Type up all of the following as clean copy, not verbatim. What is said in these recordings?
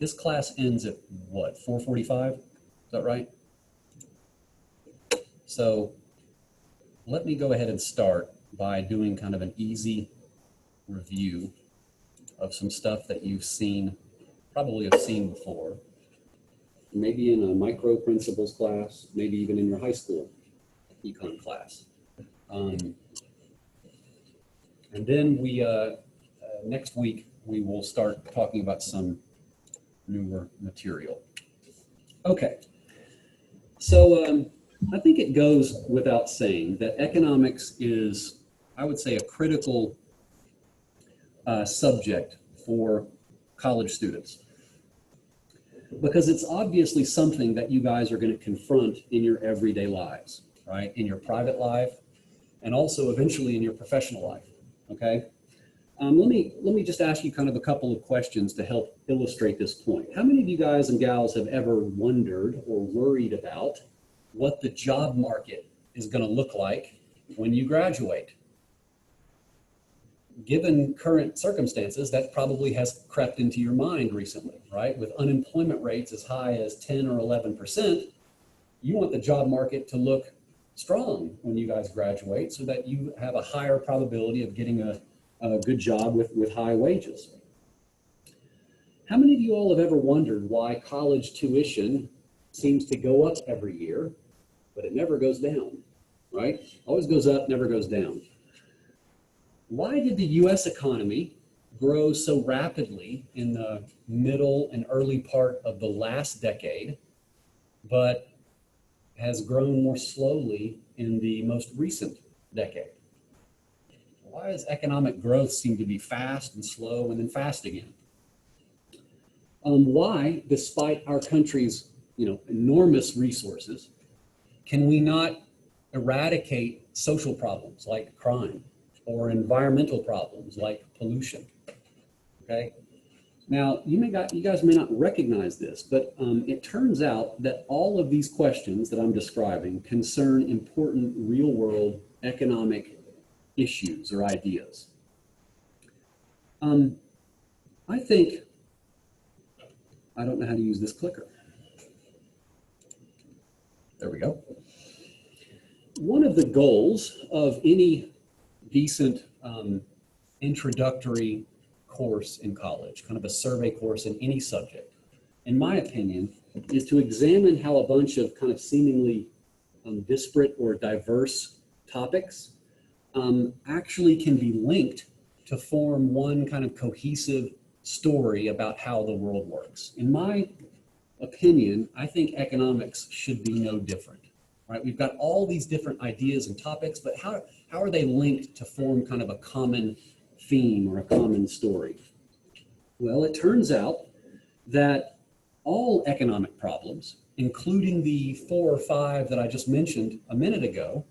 This class ends at what, 4:45? Is that right? So let me go ahead and start by doing kind of an easy review of some stuff that you've seen, probably have seen before. Maybe in a micro principles class, maybe even in your high school econ class. And then we, next week, we will start talking about some newer material. Okay, so I think it goes without saying that economics is, I would say, a critical subject for college students, because it's obviously something that you guys are going to confront in your everyday lives, right? In your private life, and also eventually in your professional life, okay? Let me just ask you kind of a couple of questions to help illustrate this point. How many of you guys and gals have ever wondered or worried about what the job market is going to look like when you graduate? Given current circumstances, that probably has crept into your mind recently, right? With unemployment rates as high as 10 or 11%, you want the job market to look strong when you guys graduate so that you have a higher probability of getting a good job with high wages. How many of you all have ever wondered why college tuition seems to go up every year, but it never goes down, right? Always goes up, never goes down. Why did the US economy grow so rapidly in the middle and early part of the last decade, but has grown more slowly in the most recent decade? Why does economic growth seem to be fast and slow and then fast again? Why, despite our country's enormous resources, can we not eradicate social problems like crime or environmental problems like pollution? Okay. Now, you guys may not recognize this, but it turns out that all of these questions that I'm describing concern important real-world economic issues or ideas. I think, I don't know how to use this clicker. There we go. One of the goals of any decent introductory course in college, kind of a survey course in any subject, in my opinion, is to examine how a bunch of kind of seemingly disparate or diverse topics actually can be linked to form one kind of cohesive story about how the world works. In my opinion, I think economics should be no different, right? We've got all these different ideas and topics, but how are they linked to form kind of a common theme or a common story? Well, it turns out that all economic problems, including the 4 or 5 that I just mentioned a minute ago,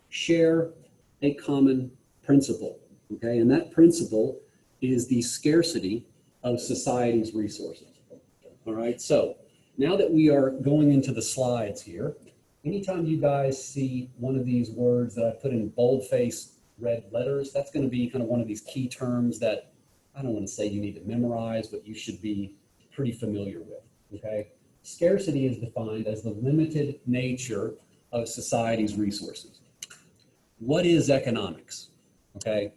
share a common principle, okay? And that principle is the scarcity of society's resources, all right? So now that we are going into the slides here, anytime you guys see one of these words that I put in boldface red letters, that's going to be kind of one of these key terms that I don't want to say you need to memorize, but you should be pretty familiar with, okay? Scarcity is defined as the limited nature of society's resources. What is economics, okay?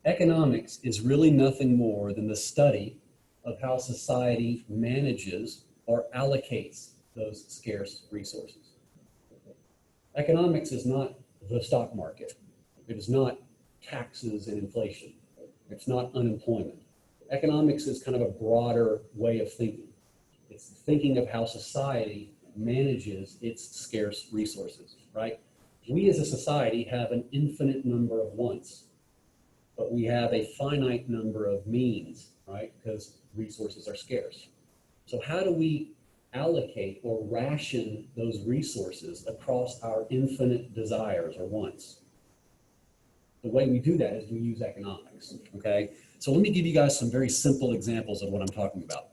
Economics is really nothing more than the study of how society manages or allocates those scarce resources. Economics is not the stock market. It is not taxes and inflation. It's not unemployment. Economics is kind of a broader way of thinking. It's thinking of how society manages its scarce resources, right? We as a society have an infinite number of wants, but we have a finite number of means, right? Because resources are scarce. So how do we allocate or ration those resources across our infinite desires or wants? The way we do that is we use economics, okay? So let me give you guys some very simple examples of what I'm talking about.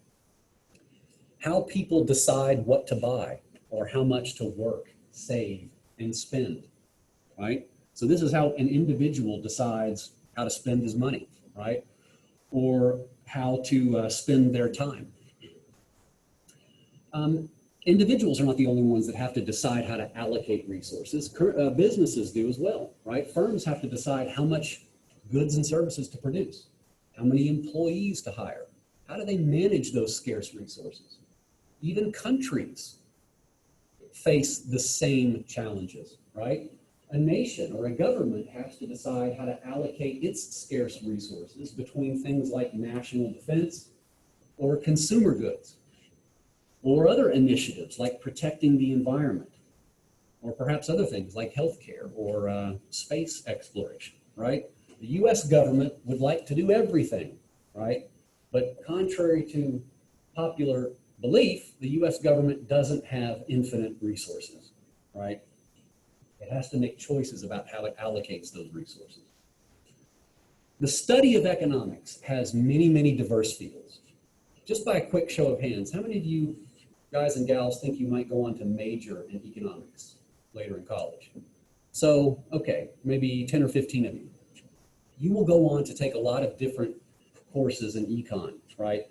How people decide what to buy or how much to work, save, and spend, right? So this is how an individual decides how to spend his money, right? Or how to spend their time. Individuals are not the only ones that have to decide how to allocate resources. Businesses do as well, right? Firms have to decide how much goods and services to produce, how many employees to hire, how do they manage those scarce resources. Even countries face the same challenges, right? A nation or a government has to decide how to allocate its scarce resources between things like national defense or consumer goods, or other initiatives like protecting the environment, or perhaps other things like healthcare or space exploration, right? The US government would like to do everything, right? But contrary to popular belief, the US government doesn't have infinite resources, right? It has to make choices about how it allocates those resources. The study of economics has many, many diverse fields. Just by a quick show of hands, how many of you guys and gals think you might go on to major in economics later in college? So, okay, maybe 10 or 15 of you. You will go on to take a lot of different courses in econ, right?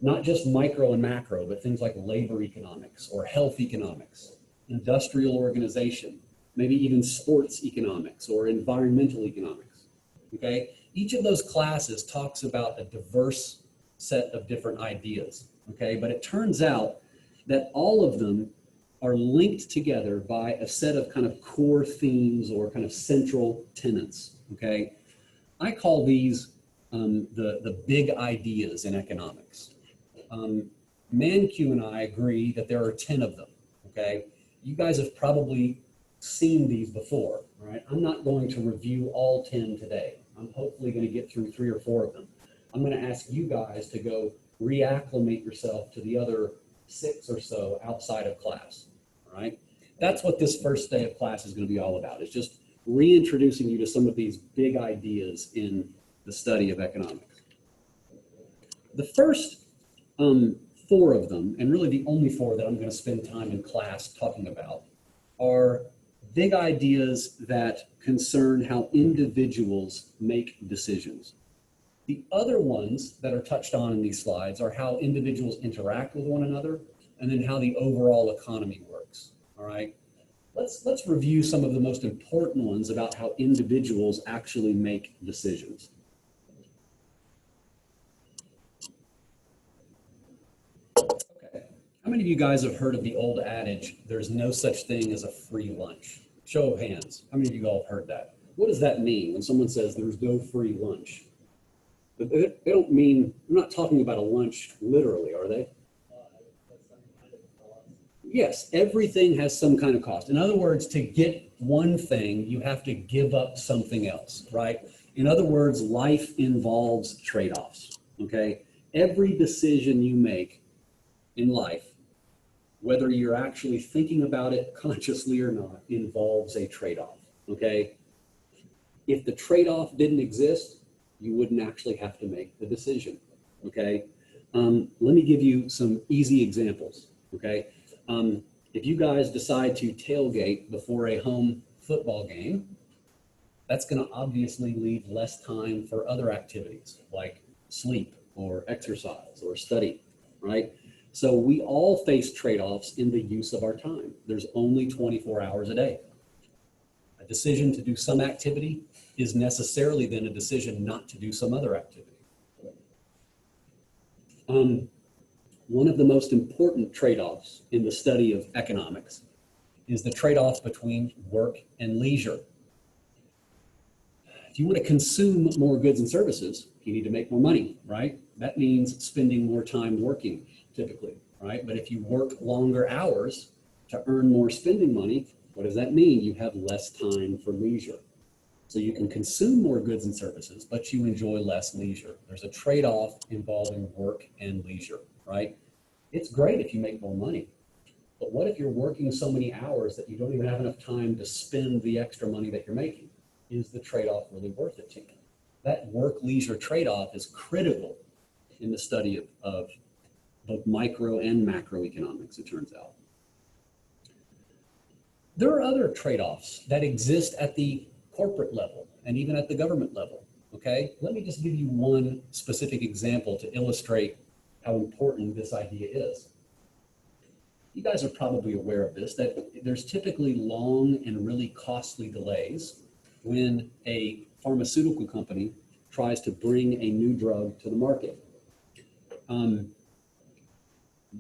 Not just micro and macro, but things like labor economics or health economics, industrial organization, maybe even sports economics or environmental economics, okay? Each of those classes talks about a diverse set of different ideas, okay? But it turns out that all of them are linked together by a set of kind of core themes or kind of central tenets, okay? I call these the big ideas in economics. Mankiw and I agree that there are 10 of them, okay? You guys have probably seen these before, all right? I'm not going to review all 10 today. I'm hopefully going to get through 3 or 4 of them. I'm going to ask you guys to go reacclimate yourself to the other 6 or so outside of class, all right? That's what this first day of class is going to be all about. It's just reintroducing you to some of these big ideas in the study of economics. The first 4 of them, and really the only 4 that I'm going to spend time in class talking about, are big ideas that concern how individuals make decisions. The other ones that are touched on in these slides are how individuals interact with one another and then how the overall economy works, all right? Let's review some of the most important ones about how individuals actually make decisions. Okay, how many of you guys have heard of the old adage, there's no such thing as a free lunch? Show of hands, how many of you all have heard that? What does that mean when someone says there's no free lunch? They don't mean, they're not talking about a lunch literally, are they? Yes, everything has some kind of cost. In other words, to get one thing, you have to give up something else, right? In other words, life involves trade-offs, okay? Every decision you make in life, whether you're actually thinking about it consciously or not, involves a trade-off, okay? If the trade-off didn't exist, you wouldn't actually have to make the decision, okay? Let me give you some easy examples, okay? If you guys decide to tailgate before a home football game, that's going to obviously leave less time for other activities like sleep or exercise or study, right? So we all face trade-offs in the use of our time. There's only 24 hours a day. A decision to do some activity is necessarily then a decision not to do some other activity. One of the most important trade-offs in the study of economics is the trade-off between work and leisure. If you want to consume more goods and services, you need to make more money, right? That means spending more time working, typically, right? But if you work longer hours to earn more spending money, what does that mean? You have less time for leisure. So you can consume more goods and services, but you enjoy less leisure. There's a trade-off involving work and leisure, right? It's great if you make more money, but what if you're working so many hours that you don't even have enough time to spend the extra money that you're making? Is the trade-off really worth it to you? That work-leisure trade-off is critical in the study of both micro and macroeconomics, it turns out. There are other trade-offs that exist at the corporate level and even at the government level, okay? Let me just give you one specific example to illustrate how important this idea is. you guys are probably aware of this, that there's typically long and really costly delays when a pharmaceutical company tries to bring a new drug to the market.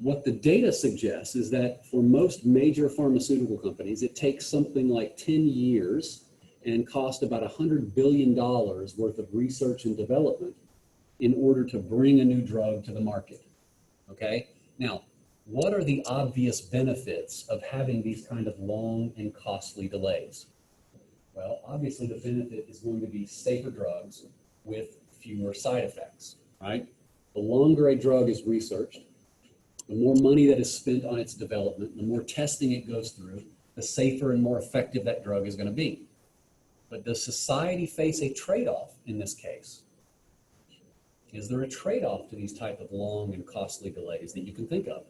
What the data suggests is that for most major pharmaceutical companies, it takes something like 10 years and cost about $100 billion worth of research and development in order to bring a new drug to the market, okay? Now, what are the obvious benefits of having these kind of long and costly delays? Well, obviously the benefit is going to be safer drugs with fewer side effects, right? The longer a drug is researched, the more money that is spent on its development, the more testing it goes through, the safer and more effective that drug is going to be. But does society face a trade-off in this case? Is there a trade-off to these type of long and costly delays that you can think of?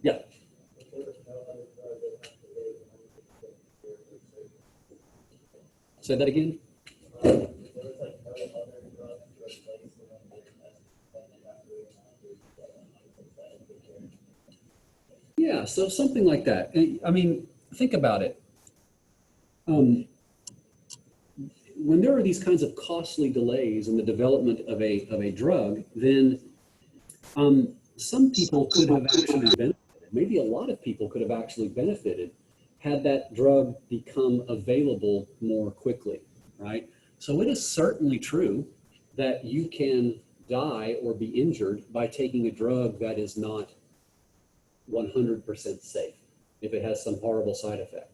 Yeah. Say that again. Yeah, so something like that. I mean, think about it. When there are these kinds of costly delays in the development of a drug, then some people could have actually benefited. Maybe a lot of people could have actually benefited had that drug become available more quickly, right? So it is certainly true that you can die or be injured by taking a drug that is not 100% safe if it has some horrible side effect.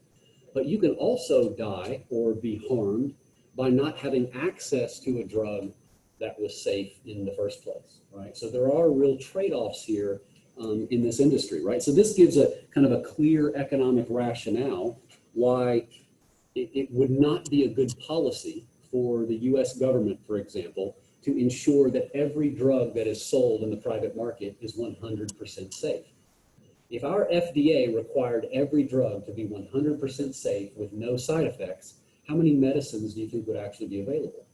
But you can also die or be harmed by not having access to a drug that was safe in the first place, right? So there are real trade-offs here in this industry, right? So this gives a kind of a clear economic rationale why it would not be a good policy for the US government, for example, to ensure that every drug that is sold in the private market is 100% safe. If our FDA required every drug to be 100% safe with no side effects, how many medicines do you think would actually be available?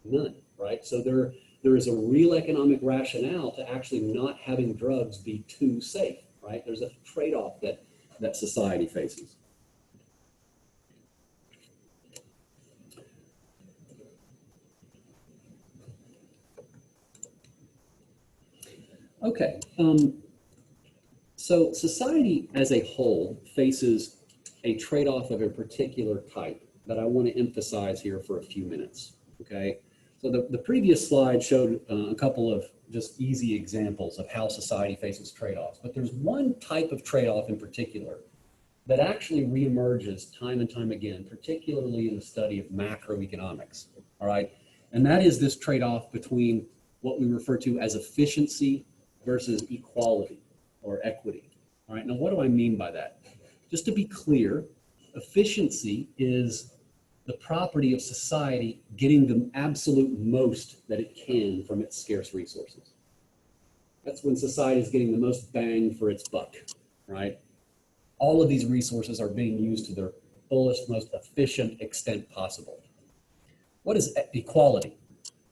None, right? So there is a real economic rationale to actually not having drugs be too safe, right? There's a trade-off that society faces. Okay, so society as a whole faces a trade-off of a particular type that I want to emphasize here for a few minutes, okay? So the previous slide showed a couple of just easy examples of how society faces trade-offs, but there's one type of trade-off in particular that actually reemerges time and time again, particularly in the study of macroeconomics, all right? And that is this trade-off between what we refer to as efficiency versus equality or equity, all right? Now, what do I mean by that? Just to be clear, efficiency is the property of society getting the absolute most that it can from its scarce resources. That's when society is getting the most bang for its buck, right? All of these resources are being used to their fullest, most efficient extent possible. What is equality?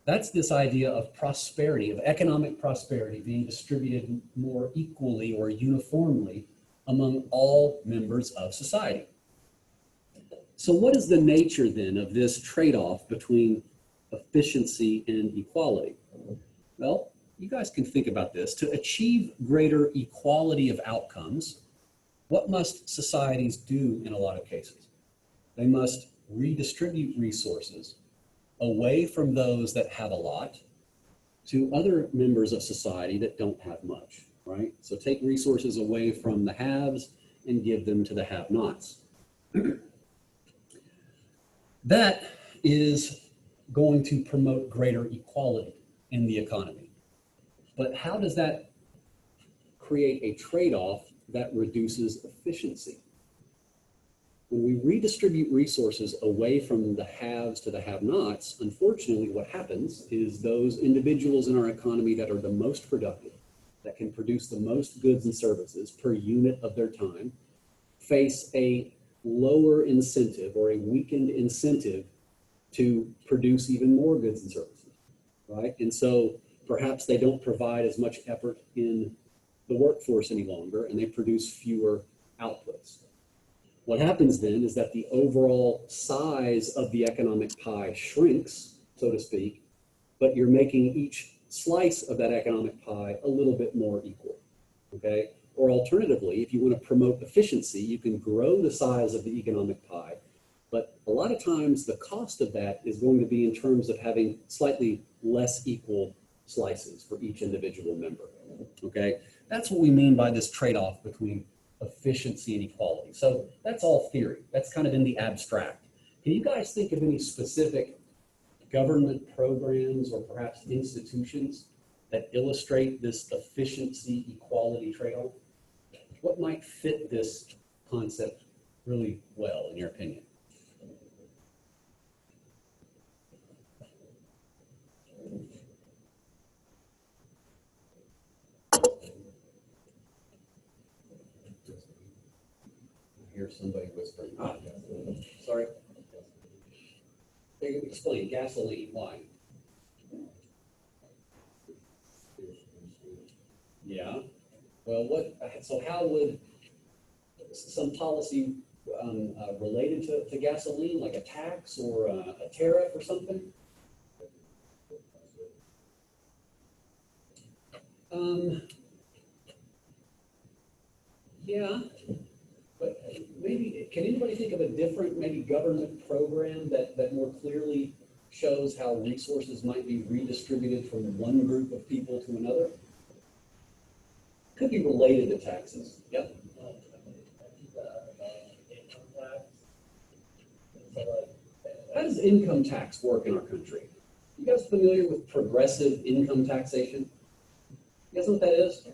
That's this idea of prosperity, of economic prosperity being distributed more equally or uniformly among all members of society. So what is the nature then of this trade-off between efficiency and equality? Well, you guys can think about this. To achieve greater equality of outcomes, what must societies do in a lot of cases? They must redistribute resources away from those that have a lot to other members of society that don't have much, right? So take resources away from the haves and give them to the have-nots. That is going to promote greater equality in the economy. But how does that create a trade-off that reduces efficiency? When we redistribute resources away from the haves to the have-nots, unfortunately what happens is those individuals in our economy that are the most productive, that can produce the most goods and services per unit of their time, face a lower incentive or a weakened incentive to produce even more goods and services, right? And so Perhaps they don't provide as much effort in the workforce any longer, and they produce fewer outputs. What happens then is that the overall size of the economic pie shrinks, so to speak, but you're making each slice of that economic pie a little bit more equal, okay? Or alternatively, if you want to promote efficiency, you can grow the size of the economic pie, but a lot of times the cost of that is going to be in terms of having slightly less equal slices for each individual member, okay? That's what we mean by this trade-off between efficiency and equality. So that's all theory. That's kind of in the abstract. Can you guys think of any specific government programs or perhaps institutions that illustrate this efficiency equality trade-off? What might fit this concept really well, in your opinion? I hear somebody whispering. Ah, sorry. Explain. Gasoline. Why? Yeah. Well, so how would some policy related to gasoline, like a tax or a tariff or something? Yeah, but maybe, can anybody think of a different maybe government program that more clearly shows how resources might be redistributed from one group of people to another? Could be related to taxes. Yep. How does income tax work in our country? You guys familiar with progressive income taxation? You guys know what that is?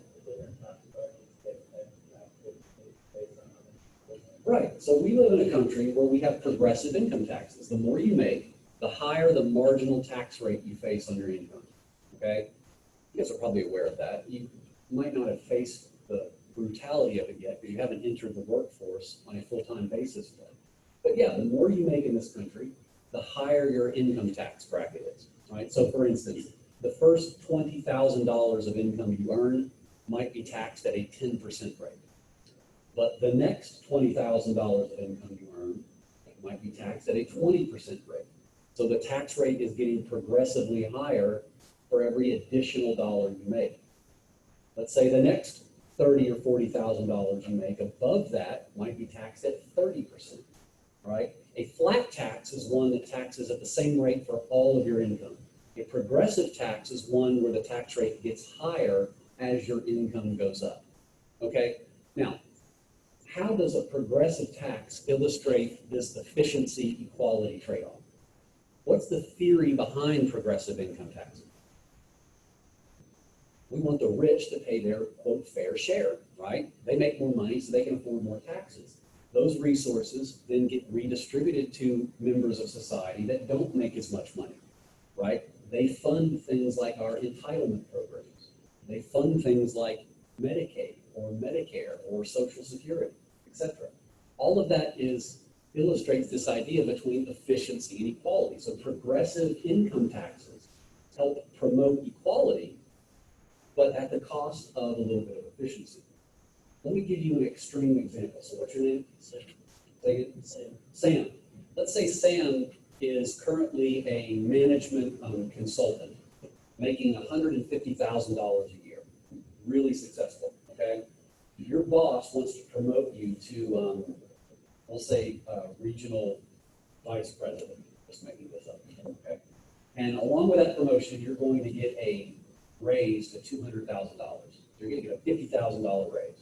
Right. So we live in a country where we have progressive income taxes. The more you make, the higher the marginal tax rate you face on your income. Okay? You guys are probably aware of that. You might not have faced the brutality of it yet because you haven't entered the workforce on a full-time basis yet. But yeah, the more you make in this country, the higher your income tax bracket is. Right? So for instance, the first $20,000 of income you earn might be taxed at a 10% rate. But the next $20,000 of income you earn might be taxed at a 20% rate. So the tax rate is getting progressively higher for every additional dollar you make. Let's say the next $30,000 or $40,000 you make above that might be taxed at 30%, right? A flat tax is one that taxes at the same rate for all of your income. A progressive tax is one where the tax rate gets higher as your income goes up, okay? Now, how does a progressive tax illustrate this efficiency equality trade-off? What's the theory behind progressive income taxes? We want the rich to pay their, quote, fair share, right? They make more money so they can afford more taxes. Those resources then get redistributed to members of society that don't make as much money, right? They fund things like our entitlement programs. They fund things like Medicaid or Medicare or Social Security, etc. All of that illustrates this idea between efficiency and equality. So progressive income taxes help promote equality, but at the cost of a little bit of efficiency. Let me give you an extreme example. So what's your name? Sam. Say it. Sam. Sam. Let's say Sam is currently a management consultant making $150,000 a year. Really successful, okay? Your boss wants to promote you to, we'll say, regional vice president. Just making this up, okay? And along with that promotion, you're going to get a raise to $200,000. You're going to get a $50,000 raise.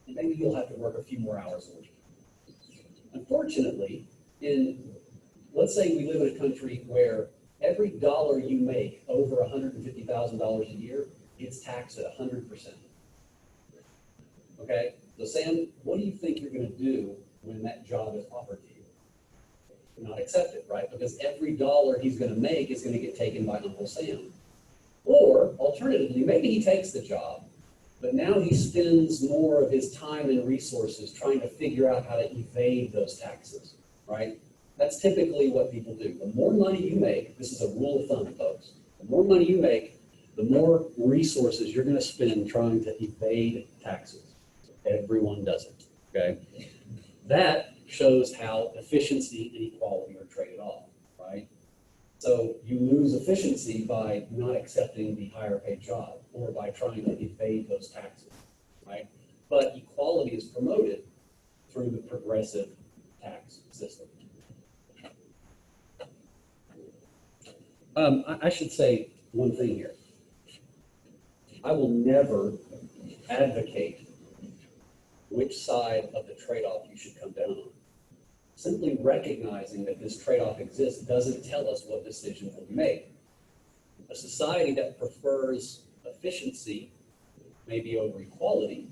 And maybe you'll have to work a few more hours a week. Unfortunately, let's say we live in a country where every dollar you make over $150,000 a year gets taxed at 100%. Okay? So Sam, what do you think you're going to do when that job is offered to you? Not accept it, right? Because every dollar he's going to make is going to get taken by Uncle Sam. Or, alternatively, maybe he takes the job, but now he spends more of his time and resources trying to figure out how to evade those taxes, right? That's typically what people do. The more money you make, this is a rule of thumb, folks, the more money you make, the more resources you're going to spend trying to evade taxes. Everyone does it, okay? That shows how efficiency and equality are traded off, right? So you lose efficiency by not accepting the higher paid job or by trying to evade those taxes, right? But equality is promoted through the progressive tax system. I should say one thing here. I will never advocate which side of the trade-off you should come down on. Simply recognizing that this trade-off exists doesn't tell us what decision will be made. A society that prefers efficiency, maybe over equality,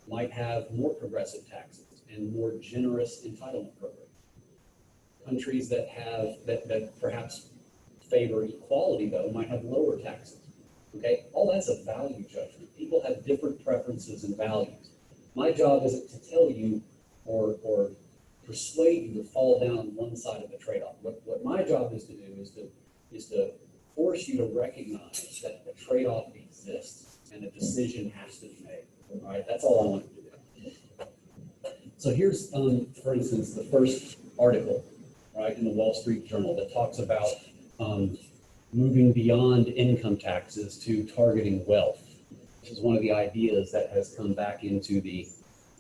might have more progressive taxes and more generous entitlement programs. Countries that perhaps favor equality, though, might have lower taxes. Okay, all that's a value judgment. People have different preferences and values. My job isn't to tell you or persuade you to fall down one side of the trade-off. What my job is to do is to force you to recognize that the trade-off exists and a decision has to be made. All right, that's all I want you to do. So here's, for instance, the first article, right, in the Wall Street Journal that talks about moving beyond income taxes to targeting wealth. This is one of the ideas that has come back into the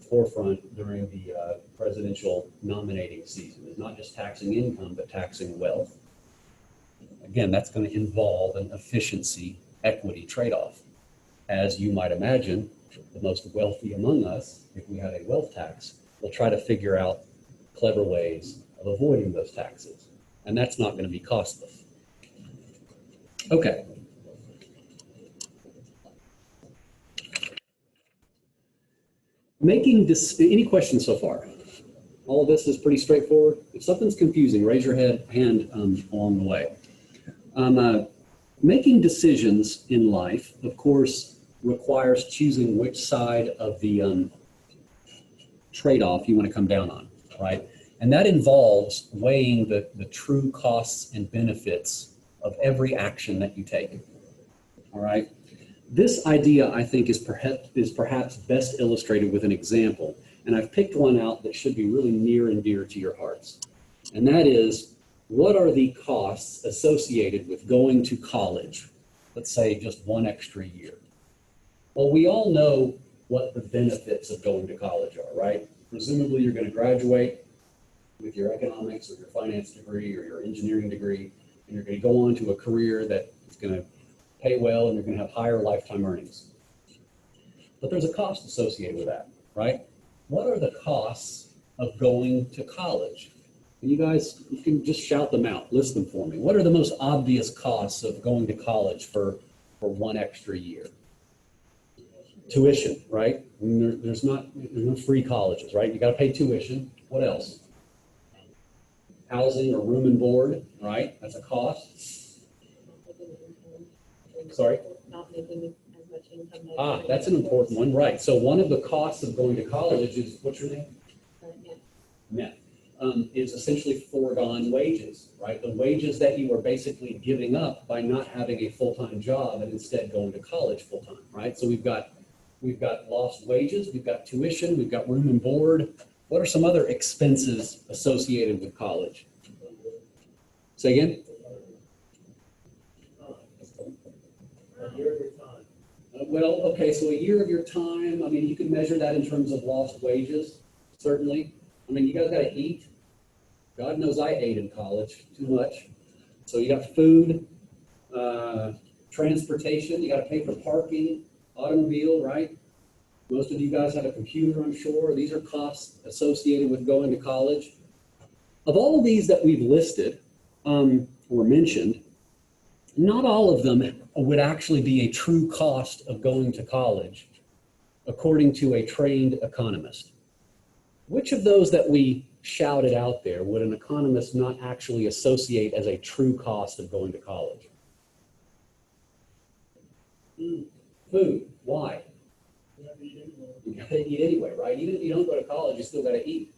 forefront during the presidential nominating season. It's not just taxing income, but taxing wealth. Again, that's going to involve an efficiency equity trade-off. As you might imagine, the most wealthy among us, if we had a wealth tax, will try to figure out clever ways of avoiding those taxes. And that's not going to be costless. Okay. Any questions so far? All of this is pretty straightforward. If something's confusing, raise your hand along the way. Making decisions in life, of course, requires choosing which side of the trade-off you want to come down on, right? And that involves weighing the true costs and benefits of every action that you take, all right? This idea, I think, is perhaps best illustrated with an example, and I've picked one out that should be really near and dear to your hearts. And that is, what are the costs associated with going to college? Let's say just one extra year. Well, we all know what the benefits of going to college are, right? Presumably you're going to graduate with your economics or your finance degree or your engineering degree, and you're going to go on to a career that is going to pay well and you're going to have higher lifetime earnings. But there's a cost associated with that, right? What are the costs of going to college? And you guys, you can just shout them out, list them for me. What are the most obvious costs of going to college for one extra year? Tuition, right? There's no free colleges, right? You got to pay tuition. What else? Housing or room and board, right? That's a cost. Sorry? Not making as much income. That's an important one, right? So one of the costs of going to college is, what's your name? Net. Is essentially foregone wages, right? The wages that you are basically giving up by not having a full-time job and instead going to college full-time, right? So we've got lost wages, we've got tuition, we've got room and board. What are some other expenses associated with college? Say again? A year of your time. Well, okay, so a year of your time, I mean, you can measure that in terms of lost wages, certainly. I mean, you guys got to eat. God knows I ate in college too much. So you got food, transportation, you got to pay for parking, automobile, right? Most of you guys have a computer, I'm sure. These are costs associated with going to college. Of all of these that we've listed or mentioned, not all of them would actually be a true cost of going to college, according to a trained economist. Which of those that we shouted out there would an economist not actually associate as a true cost of going to college? Food. Why? You gotta eat anyway, right? Even if you don't go to college, you still gotta eat.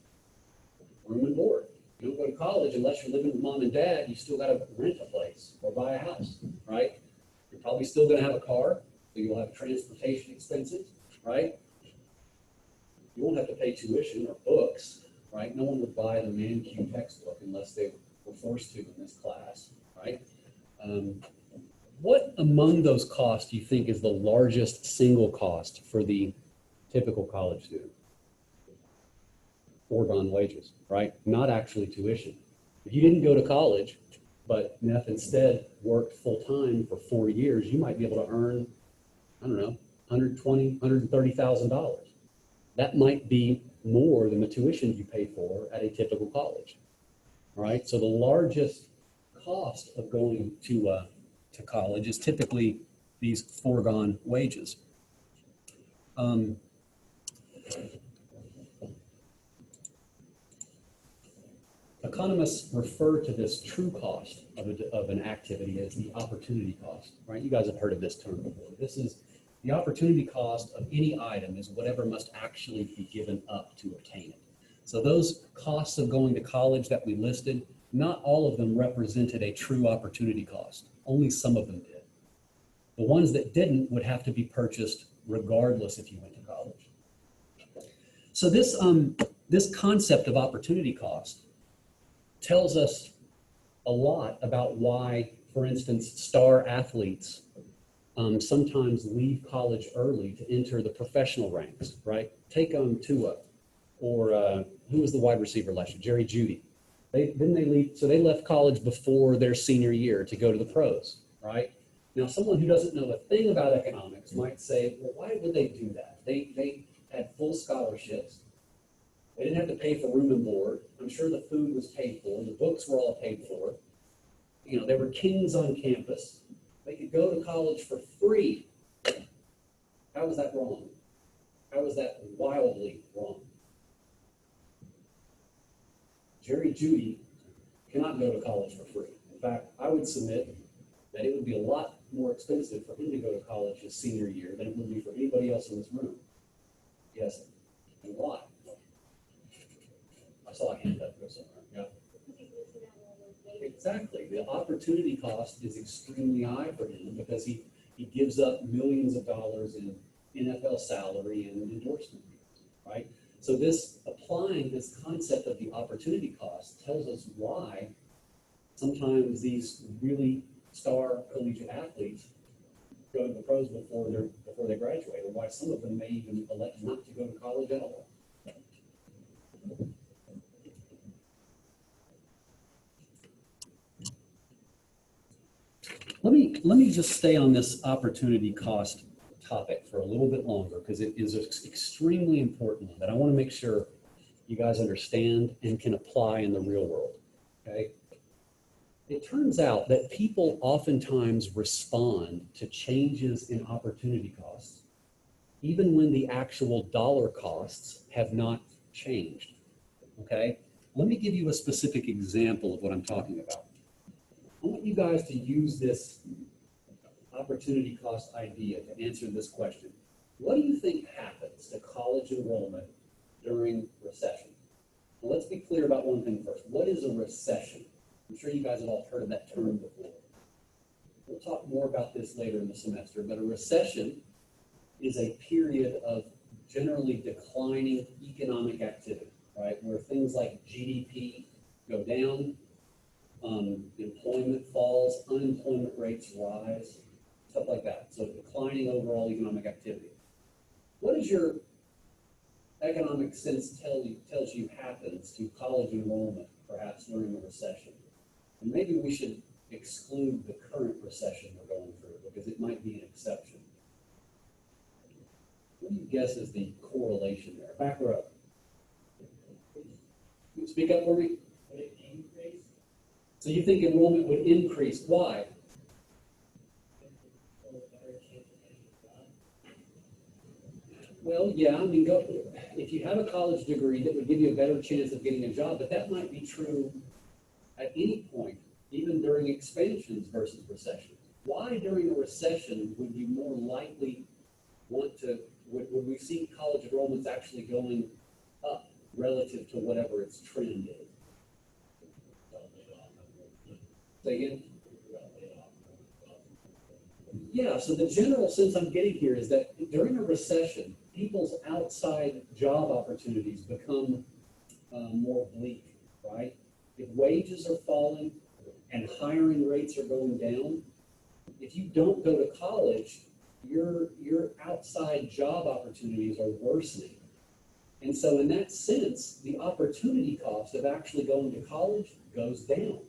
Room and board. You don't go to college unless you're living with mom and dad, you still gotta rent a place or buy a house, right? Your probably still going to have a car, so you'll have transportation expenses, right? You won't have to pay tuition or books, right? No one would buy the Man-Q textbook unless they were forced to in this class, right? What among those costs do you think is the largest single cost for the typical college student? Foregone wages, right? Not actually tuition. If you didn't go to college, but Neff instead worked full-time for 4 years, you might be able to earn, I don't know, $120,000, $130,000. That might be more than the tuition you pay for at a typical college, all right? So the largest cost of going to college is typically these foregone wages. Economists refer to this true cost of an activity as the opportunity cost, right? You guys have heard of this term before. This is the opportunity cost of any item is whatever must actually be given up to obtain it. So those costs of going to college that we listed, not all of them represented a true opportunity cost. Only some of them did. The ones that didn't would have to be purchased regardless if you went to college. So this concept of opportunity cost tells us a lot about why, for instance, star athletes sometimes leave college early to enter the professional ranks, right? Take Tua, or who was the wide receiver last year? Jerry Jeudy. They leave, so they left college before their senior year to go to the pros, right? Now, someone who doesn't know a thing about economics might say, well, why would they do that? They had full scholarships. They didn't have to pay for room and board. I'm sure the food was paid for. The books were all paid for. You know, they were kings on campus. They could go to college for free. How is that wrong? How is that wildly wrong? Jerry Jeudy cannot go to college for free. In fact, I would submit that it would be a lot more expensive for him to go to college his senior year than it would be for anybody else in this room. Yes, and why? I saw a hand up there somewhere. Yeah. Exactly. The opportunity cost is extremely high for him because he gives up millions of dollars in NFL salary and endorsement fees, right? So applying this concept of the opportunity cost tells us why sometimes these really star collegiate athletes go to the pros before they graduate, or why some of them may even elect not to go to college at all. Let me just stay on this opportunity cost topic for a little bit longer because it is extremely important that I want to make sure you guys understand and can apply in the real world, okay? It turns out that people oftentimes respond to changes in opportunity costs, even when the actual dollar costs have not changed, okay? Let me give you a specific example of what I'm talking about. I want you guys to use this opportunity cost idea to answer this question. What do you think happens to college enrollment during recession? Well, let's be clear about one thing first. What is a recession? I'm sure you guys have all heard of that term before. We'll talk more about this later in the semester, but a recession is a period of generally declining economic activity, right? Where things like GDP go down, employment falls, unemployment rates rise, stuff like that. So declining overall economic activity. What does your economic sense tells you happens to college enrollment, perhaps during a recession? And maybe we should exclude the current recession we're going through because it might be an exception. What do you guess is the correlation there? Back row. Can you speak up for me? Would it increase? So you think enrollment would increase? Why? Well, yeah, I mean, if you have a college degree, that would give you a better chance of getting a job, but that might be true at any point, even during expansions versus recessions. Why during a recession would you more likely would we see college enrollments actually going up relative to whatever its trend is? Say again? Yeah, so the general sense I'm getting here is that during a recession, people's outside job opportunities become more bleak, right? If wages are falling and hiring rates are going down, if you don't go to college, your outside job opportunities are worsening. And so in that sense, the opportunity cost of actually going to college goes down.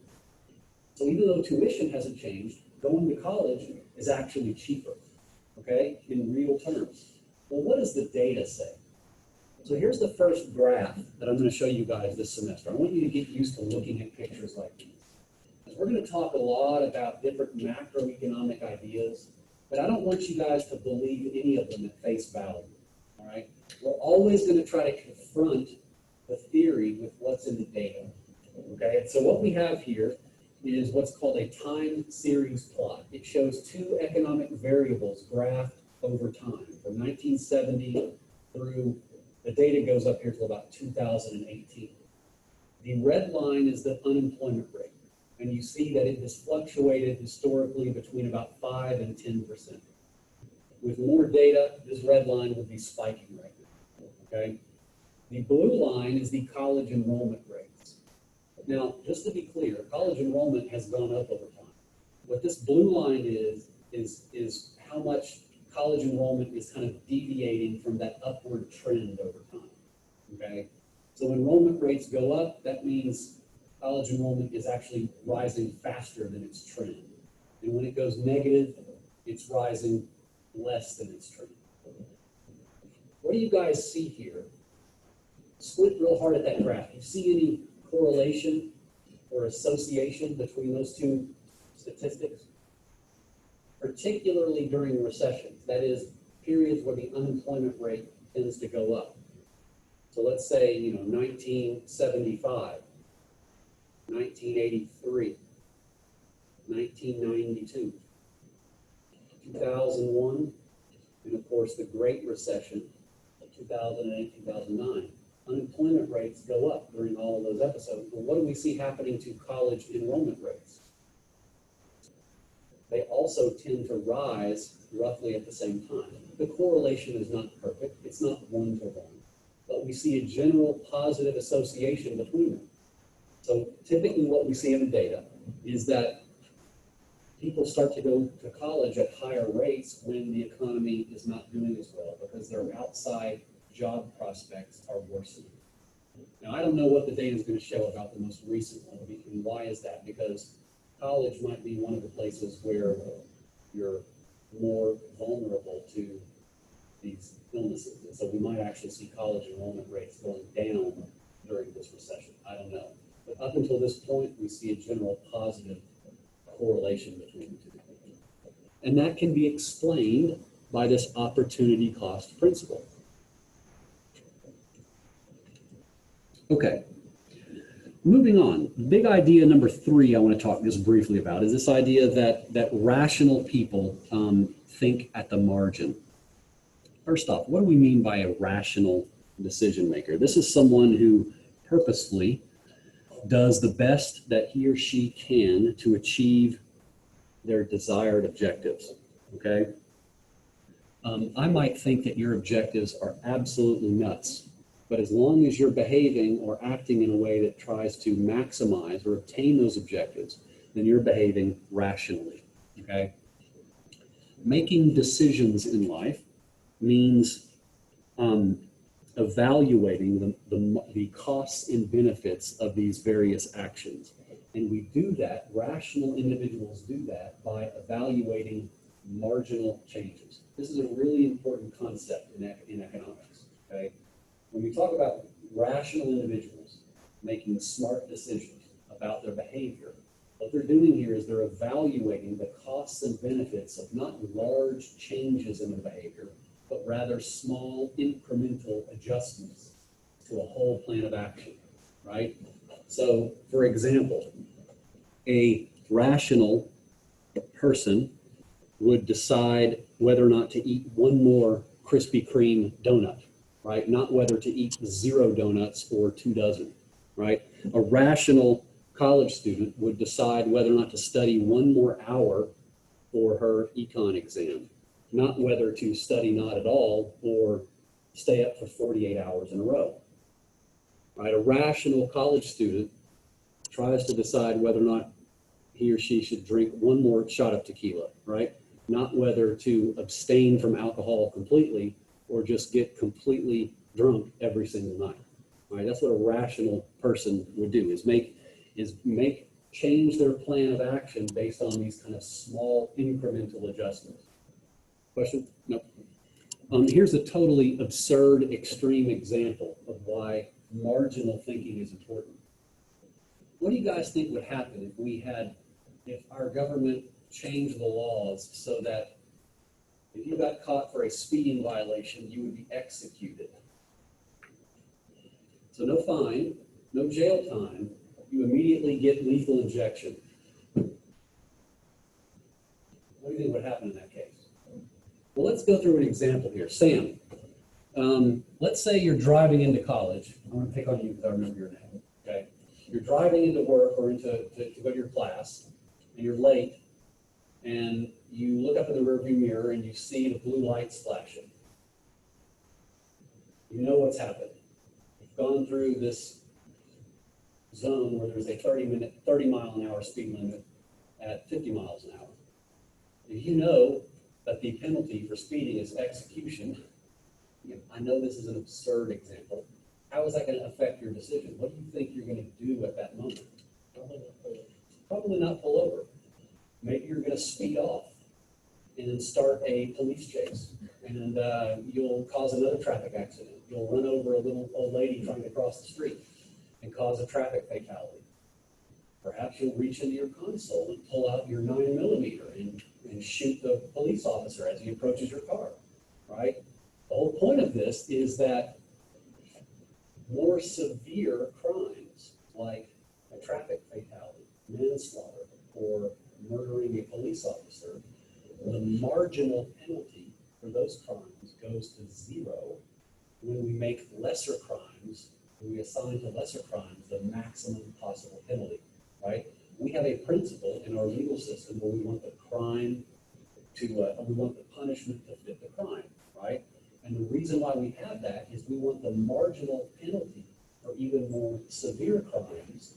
So even though tuition hasn't changed, going to college is actually cheaper, okay, in real terms. Well, what does the data say? So here's the first graph that I'm going to show you guys this semester. I want you to get used to looking at pictures like these. We're going to talk a lot about different macroeconomic ideas, but I don't want you guys to believe any of them at face value, all right? We're always going to try to confront the theory with what's in the data, okay? And so what we have here is what's called a time series plot. It shows two economic variables graphed over time from 1970 through, the data goes up here to about 2018. The red line is the unemployment rate. And you see that it has fluctuated historically between about 5 and 10%. With more data, this red line would be spiking right now, okay? The blue line is the college enrollment rates. Now, just to be clear, college enrollment has gone up over time. What this blue line is how much college enrollment is kind of deviating from that upward trend over time, okay? So enrollment rates go up, that means college enrollment is actually rising faster than its trend. And when it goes negative, it's rising less than its trend. What do you guys see here? Squint real hard at that graph. Do you see any correlation or association between those two statistics? Particularly during recessions, that is, periods where the unemployment rate tends to go up. So let's say, 1975. 1983, 1992, 2001, and of course the Great Recession of 2008, 2009. Unemployment rates go up during all of those episodes. Well, what do we see happening to college enrollment rates? They also tend to rise roughly at the same time. The correlation is not perfect. It's not one-to-one, but we see a general positive association between them. So typically what we see in the data is that people start to go to college at higher rates when the economy is not doing as well because their outside job prospects are worsening. Now, I don't know what the data is going to show about the most recent one, and why is that? Because college might be one of the places where you're more vulnerable to these illnesses. And so we might actually see college enrollment rates going down during this recession. I don't know. But up until this point, we see a general positive correlation between the two. And that can be explained by this opportunity cost principle. Okay, moving on. Big idea number 3 I want to talk just briefly about is this idea that rational people think at the margin. First off, what do we mean by a rational decision maker? This is someone who purposefully does the best that he or she can to achieve their desired objectives, okay? I might think that your objectives are absolutely nuts, but as long as you're behaving or acting in a way that tries to maximize or obtain those objectives, then you're behaving rationally, okay? Making decisions in life means evaluating the costs and benefits of these various actions. And we do that, rational individuals do that by evaluating marginal changes. This is a really important concept in economics, okay? When we talk about rational individuals making smart decisions about their behavior, what they're doing here is they're evaluating the costs and benefits of not large changes in their behavior, but rather small incremental adjustments to a whole plan of action, right? So, for example, a rational person would decide whether or not to eat one more Krispy Kreme donut, right? Not whether to eat 0 donuts or 2 dozen, right? A rational college student would decide whether or not to study one more hour for her econ exam, not whether to study not at all or stay up for 48 hours in a row. Right? A rational college student tries to decide whether or not he or she should drink one more shot of tequila, right? Not whether to abstain from alcohol completely or just get completely drunk every single night. Right? That's what a rational person would do, is change their plan of action based on these kind of small incremental adjustments. Question? No. Here's a totally absurd, extreme example of why marginal thinking is important. What do you guys think would happen if our government changed the laws so that if you got caught for a speeding violation, you would be executed? So no fine, no jail time, you immediately get lethal injection. What do you think would happen in that case? Well, let's go through an example here. Sam, let's say you're driving into college. I'm going to pick on you because I remember your name. Okay, you're driving into work or to go to your class, and you're late, and you look up in the rearview mirror and you see the blue lights flashing. You know what's happened. You've gone through this zone where there's a 30 mile an hour speed limit at 50 miles an hour. If you know that the penalty for speeding is execution, I know this is an absurd example. How is that going to affect your decision? What do you think you're going to do at that moment? Probably not pull over. Maybe you're going to speed off and start a police chase, and you'll cause another traffic accident. You'll run over a little old lady trying to cross the street and cause a traffic fatality. Perhaps you'll reach into your console and pull out your 9mm and shoot the police officer as he approaches your car, right? The whole point of this is that more severe crimes like a traffic fatality, manslaughter, or murdering a police officer, the marginal penalty for those crimes goes to zero when we make lesser crimes, when we assign to lesser crimes the maximum possible penalty, right? We have a principle in our legal system where we want the crime to, we want the punishment to fit the crime, right? And the reason why we have that is we want the marginal penalty for even more severe crimes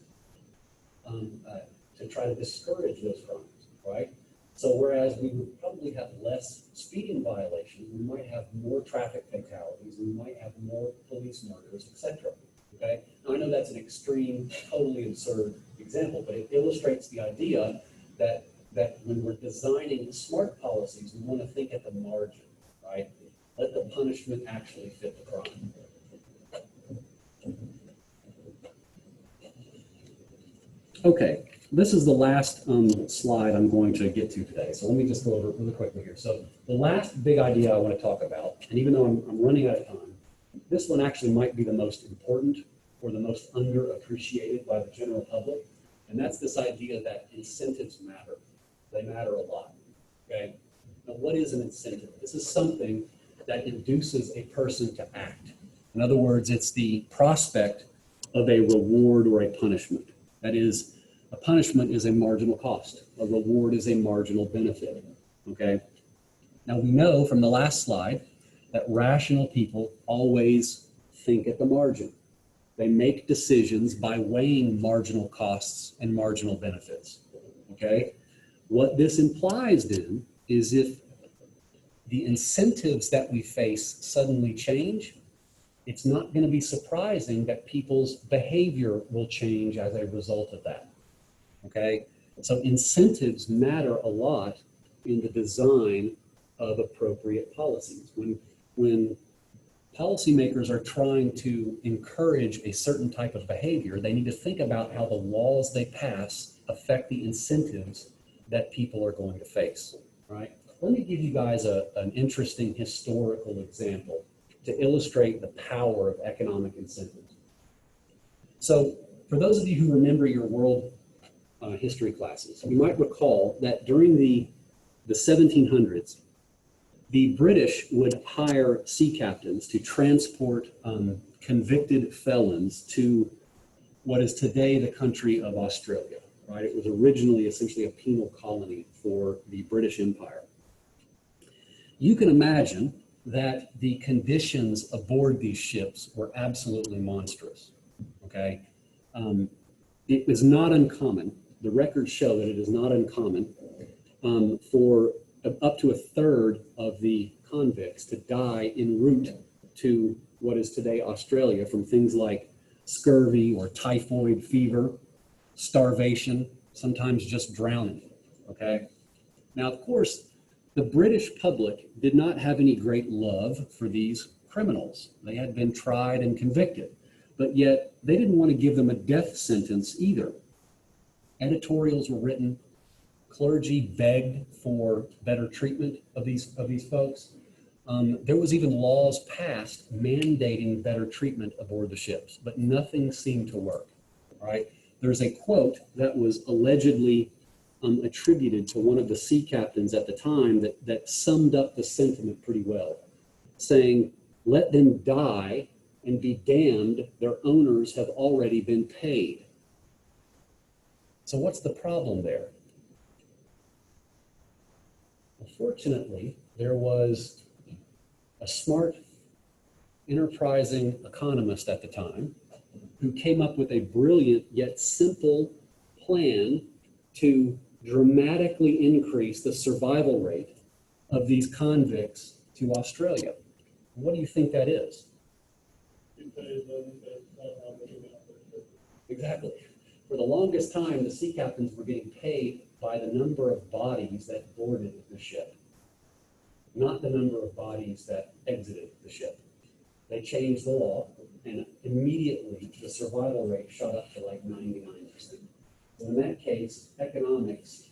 to try to discourage those crimes, right? So whereas we would probably have less speeding violations, we might have more traffic fatalities, we might have more police murders, etc. Okay? Now, I know that's an extreme, totally absurd example, but it illustrates the idea that when we're designing smart policies, we want to think at the margin, right? Let the punishment actually fit the crime. Okay, this is the last slide I'm going to get to today. So let me just go over it really quickly here. So the last big idea I want to talk about, and even though I'm running out of time, this one actually might be the most important or the most underappreciated by the general public. And that's this idea that incentives matter. They matter a lot, okay? Now, what is an incentive? This is something that induces a person to act. In other words, it's the prospect of a reward or a punishment. That is, a punishment is a marginal cost. A reward is a marginal benefit, okay? Now, we know from the last slide that rational people always think at the margin. They make decisions by weighing marginal costs and marginal benefits, okay? What this implies then is if the incentives that we face suddenly change, it's not going to be surprising that people's behavior will change as a result of that, okay? So incentives matter a lot in the design of appropriate policies. When policymakers are trying to encourage a certain type of behavior, they need to think about how the laws they pass affect the incentives that people are going to face, right? Let me give you guys an interesting historical example to illustrate the power of economic incentives. So for those of you who remember your world history classes, you might recall that during the 1700s, the British would hire sea captains to transport convicted felons to what is today the country of Australia, right? It was originally essentially a penal colony for the British Empire. You can imagine that the conditions aboard these ships were absolutely monstrous, okay? It is not uncommon, the records show that it is not uncommon for up to a third of the convicts to die en route to what is today Australia from things like scurvy or typhoid fever, starvation, sometimes just drowning, okay? Now, of course, the British public did not have any great love for these criminals. They had been tried and convicted, but yet they didn't want to give them a death sentence either. Editorials were written, clergy begged for better treatment of these folks. There was even laws passed mandating better treatment aboard the ships, but nothing seemed to work, all right? There's a quote that was allegedly attributed to one of the sea captains at the time that summed up the sentiment pretty well, saying, "Let them die and be damned, their owners have already been paid." So what's the problem there? Well, fortunately, there was a smart, enterprising economist at the time who came up with a brilliant yet simple plan to dramatically increase the survival rate of these convicts to Australia. What do you think that is? Exactly. For the longest time, the sea captains were getting paid by the number of bodies that boarded the ship, not the number of bodies that exited the ship. They changed the law, and immediately the survival rate shot up to like 99%. So in that case, economics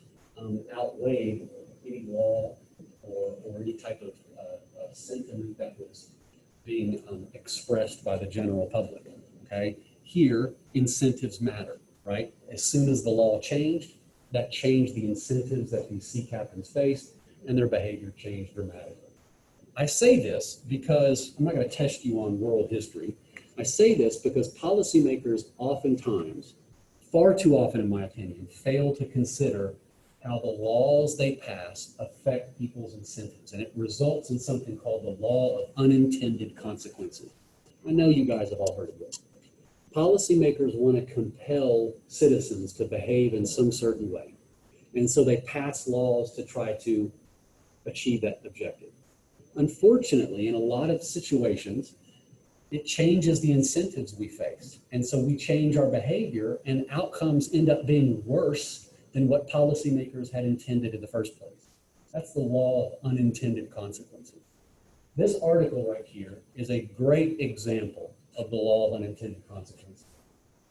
outweighed any law or any type of sentiment that was being expressed by the general public, okay? Here, incentives matter, right? As soon as the law changed, that changed the incentives that these sea captains faced, and their behavior changed dramatically. I say this because I'm not going to test you on world history. I say this because policymakers oftentimes, far too often in my opinion, fail to consider how the laws they pass affect people's incentives. And it results in something called the law of unintended consequences. I know you guys have all heard of this. Policymakers want to compel citizens to behave in some certain way. And so they pass laws to try to achieve that objective. Unfortunately, in a lot of situations, it changes the incentives we face. And so we change our behavior and outcomes end up being worse than what policymakers had intended in the first place. That's the law of unintended consequences. This article right here is a great example of the law of unintended consequences.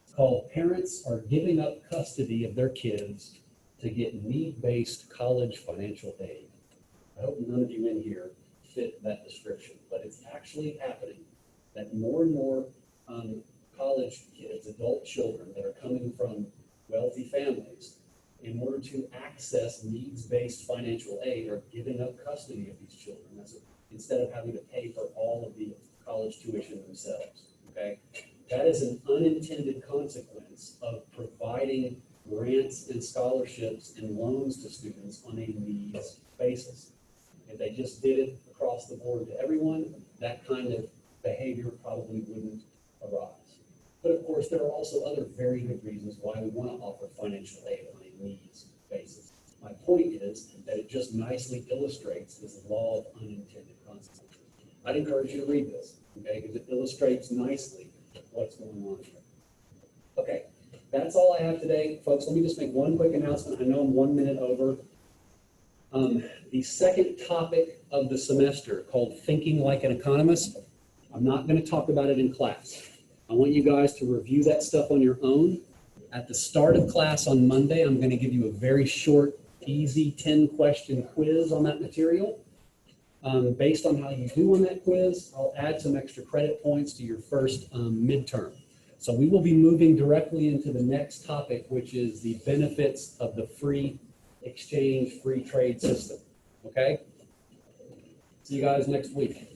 It's called "Parents Are Giving Up Custody of Their Kids to Get Need-Based College Financial Aid." I hope none of you in here fit that description, but it's actually happening that more and more college kids, adult children that are coming from wealthy families, in order to access needs-based financial aid, are giving up custody of these children instead of having to pay for all of the college tuition themselves, okay? That is an unintended consequence of providing grants and scholarships and loans to students on a needs basis. If they just did it across the board to everyone, that kind of behavior probably wouldn't arise. But of course, there are also other very good reasons why we want to offer financial aid on a needs basis. My point is that it just nicely illustrates this law of unintended consequences. I'd encourage you to read this, okay, because it illustrates nicely what's going on here. Okay, that's all I have today. Folks, let me just make one quick announcement. I know I'm 1 minute over. The second topic of the semester, called Thinking Like an Economist, I'm not going to talk about it in class. I want you guys to review that stuff on your own. At the start of class on Monday, I'm going to give you a very short, easy 10-question quiz on that material. Based on how you do on that quiz, I'll add some extra credit points to your first midterm. So we will be moving directly into the next topic, which is the benefits of the free exchange, free trade system. Okay? See you guys next week.